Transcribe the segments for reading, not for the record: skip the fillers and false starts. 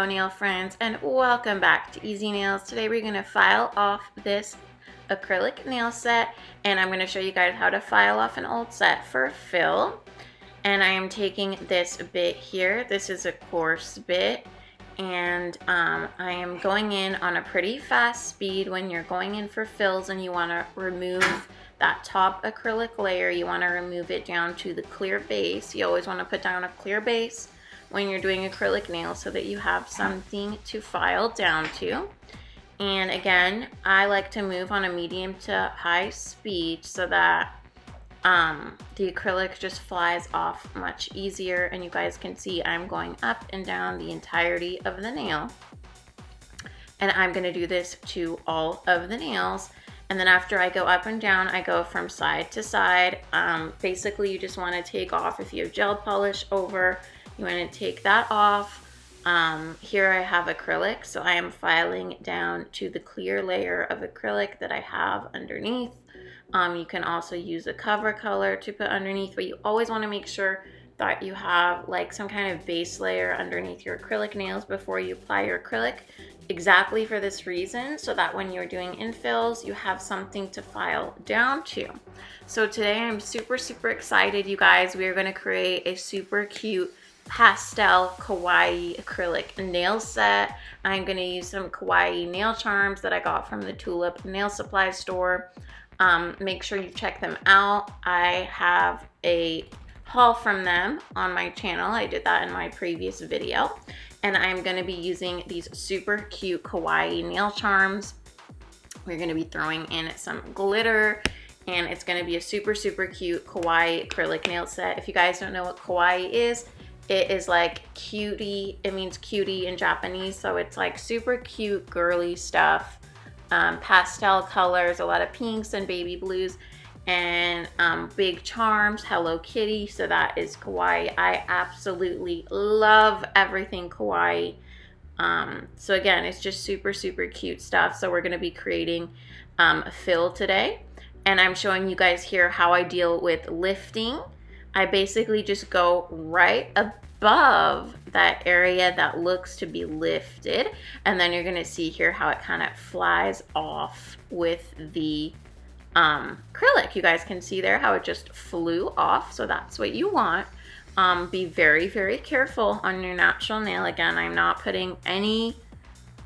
Hello nail friends, and welcome back to Easy Nails. Today we're going to file off this acrylic nail set, and I'm going to show you guys how to file off an old set for fill. And I am taking this bit here. This is a coarse bit, and I am going in on a pretty fast speed. When you're going in for fills and you want to remove that top acrylic layer, you want to remove it down to the clear base. You always want to put down a clear base when you're doing acrylic nails so that you have something to file down to. And again, I like to move on a medium to high speed so that the acrylic just flies off much easier. And you guys can see I'm going up and down the entirety of the nail. And I'm going to do this to all of the nails. And then after I go up and down, I go from side to side. Basically, you just want to take off, if you have gel polish over, you want to take that off. Here I have acrylic, so I am filing down to the clear layer of acrylic that I have underneath. You can also use a cover color to put underneath, but you always want to make sure that you have like some kind of base layer underneath your acrylic nails before you apply your acrylic, exactly for this reason, so that when you're doing infills, you have something to file down to. So today I'm super excited, you guys. We are going to create a super cute pastel kawaii acrylic nail set. I'm going to use some kawaii nail charms that I got from the Tulip nail supply store. Make sure you check them out. I have a haul from them on my channel. I did that in my previous video. And I'm going to be using these super cute kawaii nail charms. We're going to be throwing in some glitter, and it's going to be a super cute kawaii acrylic nail set. If you guys don't know what kawaii is, it is like cutie. It means cutie in Japanese, so it's like super cute girly stuff. Pastel colors, a lot of pinks and baby blues, and big charms, Hello Kitty, so that is kawaii. I absolutely love everything kawaii. So again, it's just super cute stuff. So we're going to be creating a fill today, and I'm showing you guys here how I deal with lifting. I basically just go right above that area that looks to be lifted, and then you're going to see here how it kind of flies off with the acrylic. You guys can see there how it just flew off, so that's what you want. Be very careful on your natural nail. Again, I'm not putting any,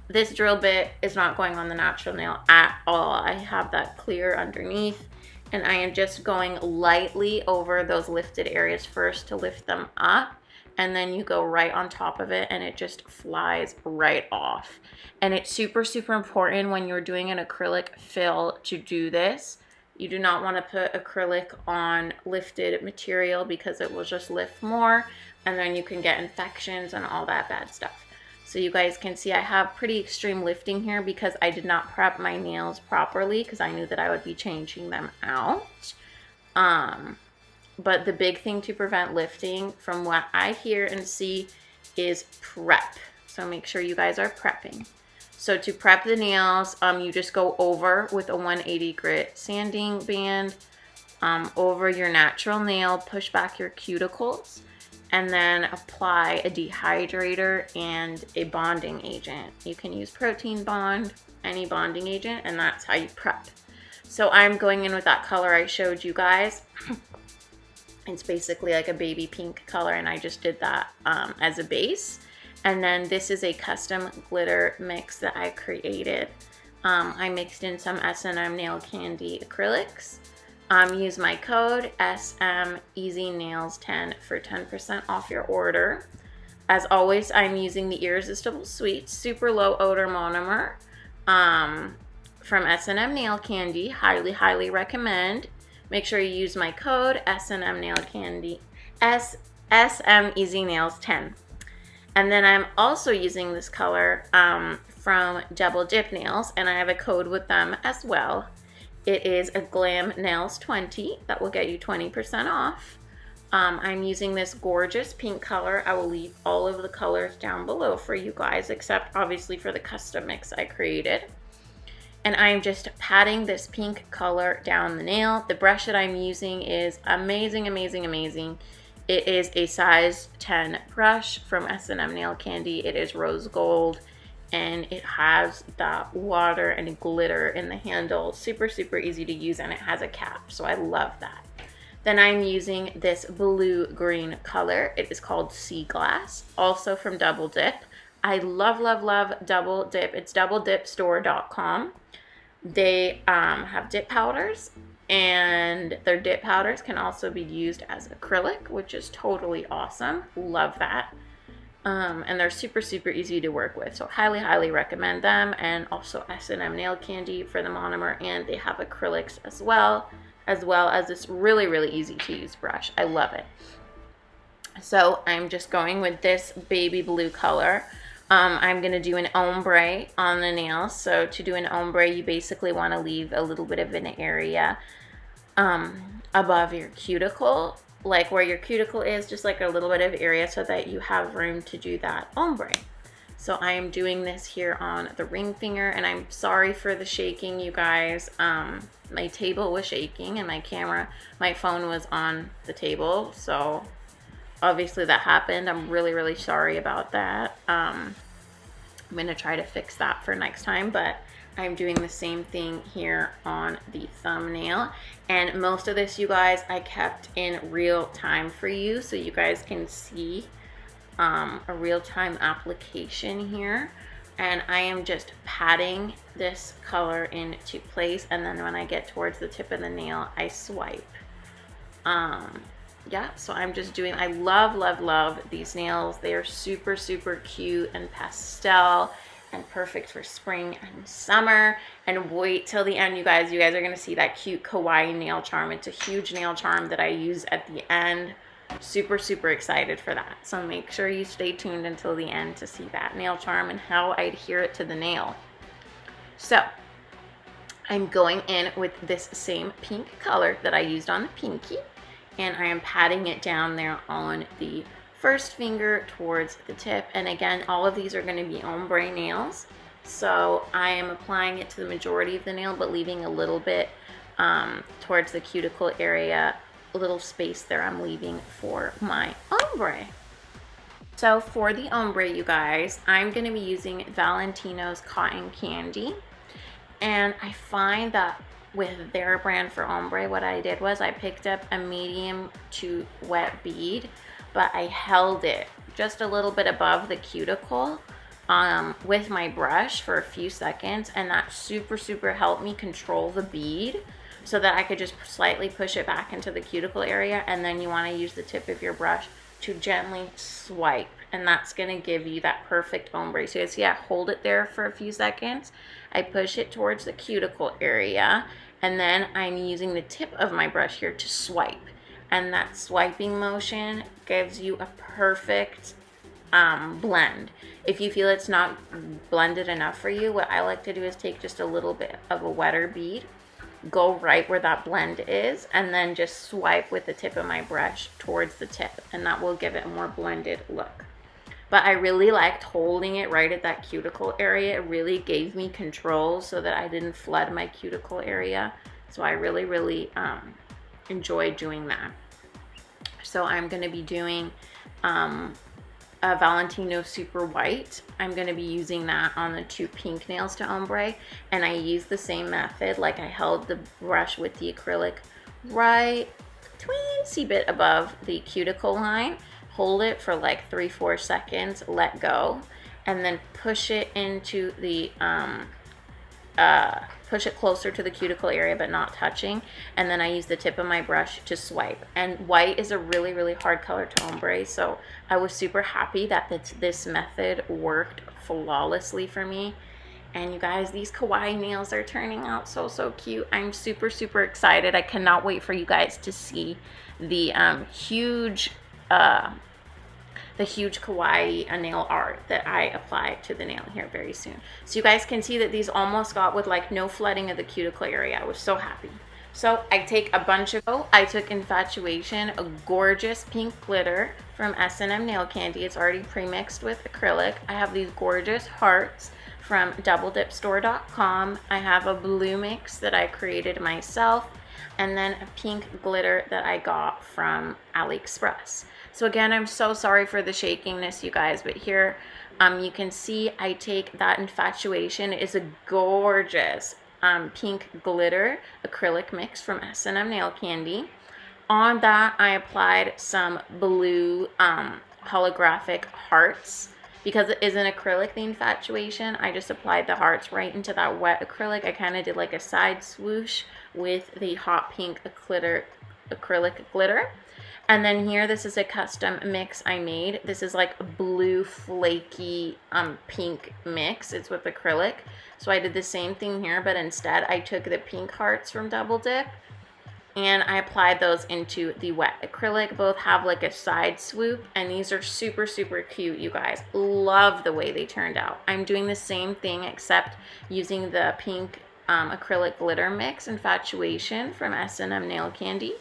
this drill bit is not going on the natural nail at all. I have that clear underneath, and I am just going lightly over those lifted areas first to lift them up, and then you go right on top of it and it just flies right off. And it's super important when you're doing an acrylic fill to do this. You do not want to put acrylic on lifted material because it will just lift more, and then you can get infections and all that bad stuff. So you guys can see I have pretty extreme lifting here because I did not prep my nails properly because I knew that I would be changing them out. But the big thing to prevent lifting, from what I hear and see, is prep. So make sure you guys are prepping. So to prep the nails, you just go over with a 180 grit sanding band over your natural nail, push back your cuticles, and then apply a dehydrator and a bonding agent. You can use protein bond, any bonding agent, and that's how you prep. So I'm going in with that color I showed you guys. It's basically like a baby pink color, and I just did that as a base. And then this is a custom glitter mix that I created. I mixed in some s&mnailcandi acrylics. Use my code SMEasyNails10 for 10% off your order. As always, I'm using the Irresistible Sweet Super Low Odor Monomer from s&mnailcandi. Highly recommend. Make sure you use my code SMEasyNails10. And then I'm also using this color from Double Dip Nails, and I have a code with them as well. It is a Glam Nails 20 that will get you 20% off. I'm using this gorgeous pink color. I will leave all of the colors down below for you guys, except obviously for the custom mix I created. And I'm just patting this pink color down the nail. The brush that I'm using is amazing. It is a size 10 brush from s&mnailcandi. It is rose gold, and it has that water and glitter in the handle. Super, super easy to use, and it has a cap, so I love that. Then I'm using this blue-green color. It is called Sea Glass, also from Double Dip. I love, love, love Double Dip. It's doubledipstore.com. They have dip powders, and their dip powders can also be used as acrylic, which is totally awesome. Love that. And they're super, super easy to work with. So highly, highly recommend them. And also s&mnailcandi for the monomer, and they have acrylics as well as this really, really easy to use brush. I love it. So I'm just going with this baby blue color. I'm going to do an ombre on the nails. So to do an ombre, you basically want to leave a little bit of an area above your cuticle, like where your cuticle is, just like a little bit of area so that you have room to do that ombre. So I am doing this here on the ring finger, and I'm sorry for the shaking, you guys. My table was shaking and my phone was on the table, so obviously that happened. I'm really, really sorry about that. I'm going to try to fix that for next time, but I'm doing the same thing here on the thumbnail. And most of this, you guys, I kept in real time for you so you guys can see a real-time application here. And I am just patting this color into place, and then when I get towards the tip of the nail, I swipe. Yeah, so I'm just doing, I love, love, love these nails. They are super, super cute and pastel and perfect for spring and summer. And wait till the end, you guys. You guys are gonna see that cute kawaii nail charm. It's a huge nail charm that I use at the end. Super, super excited for that. So make sure you stay tuned until the end to see that nail charm and how I adhere it to the nail. So I'm going in with this same pink color that I used on the pinky, and I am patting it down there on the first finger towards the tip. And again, all of these are going to be ombre nails, so I am applying it to the majority of the nail, but leaving a little bit towards the cuticle area. A little space there I'm leaving for my ombre. So for the ombre, you guys, I'm going to be using Valentino's cotton candy, and I find that with their brand for ombre, what I did was I picked up a medium to wet bead, but I held it just a little bit above the cuticle with my brush for a few seconds, and that super, super helped me control the bead so that I could just slightly push it back into the cuticle area. And then you want to use the tip of your brush to gently swipe, and that's going to give you that perfect ombre. So you see I hold it there for a few seconds, I push it towards the cuticle area, and then I'm using the tip of my brush here to swipe, and that swiping motion gives you a perfect blend. If you feel it's not blended enough for you, what I like to do is take just a little bit of a wetter bead, go right where that blend is, and then just swipe with the tip of my brush towards the tip, and that will give it a more blended look. But I really liked holding it right at that cuticle area. It really gave me control so that I didn't flood my cuticle area. So I really, really enjoyed doing that. So I'm going to be doing a Valentino Super White. I'm going to be using that on the two pink nails to ombre, and I used the same method. Like, I held the brush with the acrylic right teensy bit above the cuticle line, hold it for like 3-4 seconds, let go, and then push it into the push it closer to the cuticle area but not touching, and then I use the tip of my brush to swipe. And white is a really, really hard color to ombre, so I was super happy that this method worked flawlessly for me. And you guys, these kawaii nails are turning out so, so cute. I'm super, super excited. I cannot wait for you guys to see the huge kawaii nail art that I apply to the nail here very soon. So you guys can see that these almost got with like no flooding of the cuticle area. I was so happy. So I take a bunch of, I took Infatuation, a gorgeous pink glitter from S&mnailcandi. It's already pre-mixed with acrylic. I have these gorgeous hearts from doubledipstore.com. I have a blue mix that I created myself, and then a pink glitter that I got from AliExpress. So again, I'm so sorry for the shakiness, you guys, but here you can see I take that Infatuation. It is a gorgeous pink glitter acrylic mix from s&mnailcandi. On that, I applied some blue holographic hearts. Because it is an acrylic, the Infatuation, I just applied the hearts right into that wet acrylic. I kind of did like a side swoosh with the hot pink acrylic glitter. And then here, this is a custom mix I made. This is like a blue flaky pink mix. It's with acrylic. So I did the same thing here, but instead I took the pink hearts from Double Dip and I applied those into the wet acrylic. Both have like a side swoop, and these are super, super cute, you guys. Love the way they turned out. I'm doing the same thing except using the pink acrylic glitter mix, Infatuation from s&mnailcandi.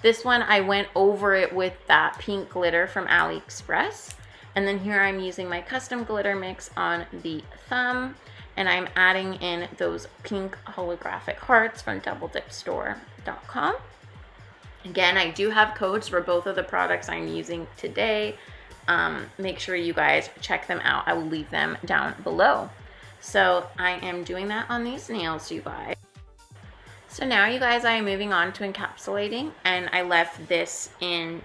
This one, I went over it with that pink glitter from AliExpress. And then here I'm using my custom glitter mix on the thumb, and I'm adding in those pink holographic hearts from doubledipstore.com. Again, I do have codes for both of the products I'm using today. Make sure you guys check them out. I will leave them down below. So I am doing that on these nails, you guys. So now, you guys, I am moving on to encapsulating, and I left this in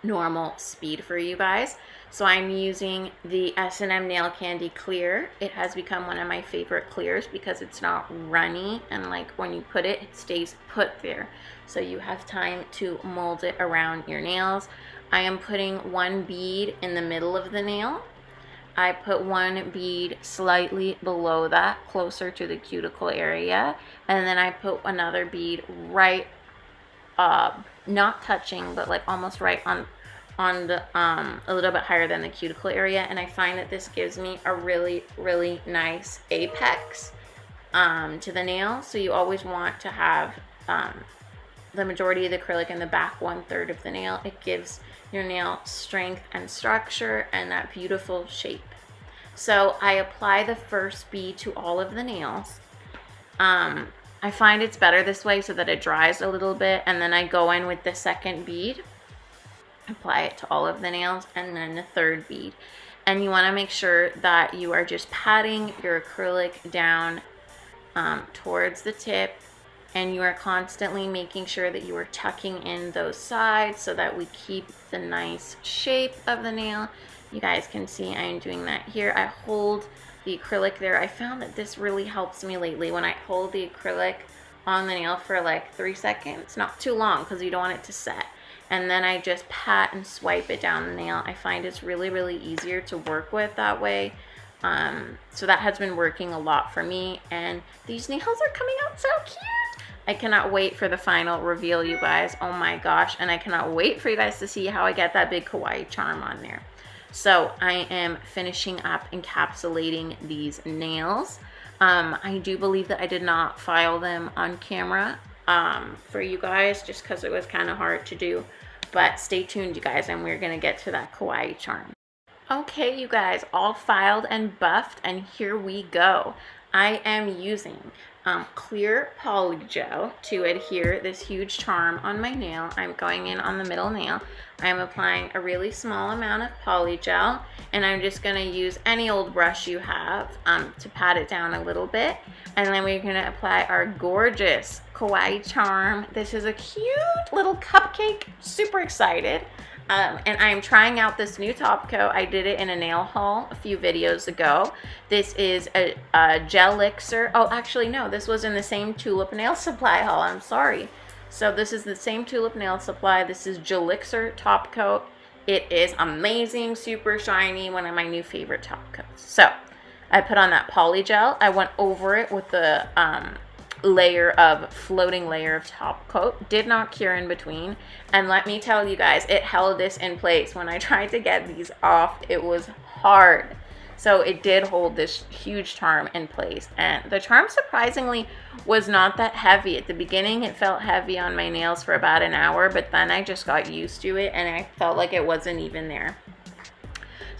normal speed for you guys. So I'm using the s&mnailcandi clear. It has become one of my favorite clears because it's not runny, and like when you put it, it stays put there. So you have time to mold it around your nails. I am putting one bead in the middle of the nail. I put one bead slightly below that, closer to the cuticle area. And then I put another bead right, not touching, but like almost right on the a little bit higher than the cuticle area. And I find that this gives me a really, really nice apex to the nail. So you always want to have the majority of the acrylic in the back 1/3 of the nail. It gives your nail strength and structure and that beautiful shape. So I apply the first bead to all of the nails. I find it's better this way so that it dries a little bit, and then I go in with the second bead, apply it to all of the nails, and then the third bead. And you want to make sure that you are just patting your acrylic down towards the tip, and you are constantly making sure that you are tucking in those sides so that we keep the nice shape of the nail. You guys can see I am doing that here. I hold the acrylic there. I found that this really helps me lately when I hold the acrylic on the nail for like 3 seconds, not too long because you don't want it to set. And then I just pat and swipe it down the nail. I find it's really, really easier to work with that way. So that has been working a lot for me, and these nails are coming out so cute. I cannot wait for the final reveal, you guys. Oh my gosh. And I cannot wait for you guys to see how I get that big kawaii charm on there. So I am finishing up encapsulating these nails. I do believe that I did not file them on camera for you guys, just because it was kind of hard to do. But stay tuned, you guys, and we're going to get to that kawaii charm. Okay, you guys, all filed and buffed, and here we go. I am using clear polygel to adhere this huge charm on my nail. I'm going in on the middle nail. I'm applying a really small amount of polygel, and I'm just going to use any old brush you have to pat it down a little bit. And then we're going to apply our gorgeous kawaii charm. This is a cute little cupcake. Super excited. And I'm trying out this new top coat. I did it in a nail haul a few videos ago. This is a Gelixir. Oh, actually, no. This was in the same Tulip nail supply haul. I'm sorry. So this is the same Tulip nail supply. This is Gelixir top coat. It is amazing, super shiny, one of my new favorite top coats. So I put on that polygel. I went over it with the floating layer of top coat. Did not cure in between, and let me tell you guys, it held this in place. When I tried to get these off, it was hard. So it did hold this huge charm in place, and the charm surprisingly was not that heavy. At the beginning it felt heavy on my nails for about an hour, but then I just got used to it and I felt like it wasn't even there.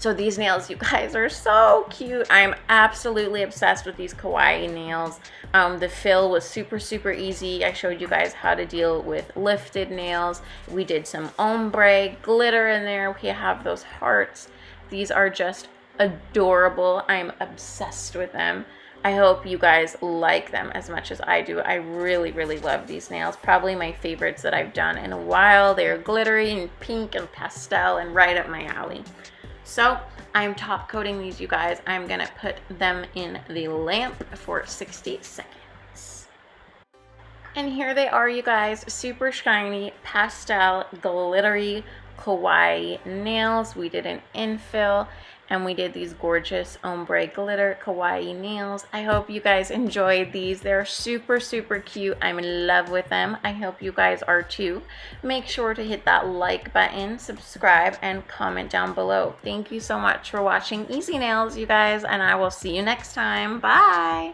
So these nails, you guys, are so cute. I'm absolutely obsessed with these kawaii nails. The fill was super easy. I showed you guys how to deal with lifted nails. We did some ombre glitter in there. We have those hearts. These are just adorable. I'm obsessed with them. I hope you guys like them as much as I do. I really love these nails. Probably my favorites that I've done in a while. They're glittery and pink and pastel and right up my alley. So I'm top coating these, you guys. I'm gonna put them in the lamp for 60 seconds. And here they are, you guys. Super shiny, pastel, glittery, kawaii nails. We did an infill and we did these gorgeous ombre glitter kawaii nails. I hope you guys enjoyed these. They're super cute. I'm in love with them. I hope you guys are too. Make sure to hit that like button, subscribe, and comment down below. Thank you so much for watching Easy Nails, you guys, and I will see you next time. Bye!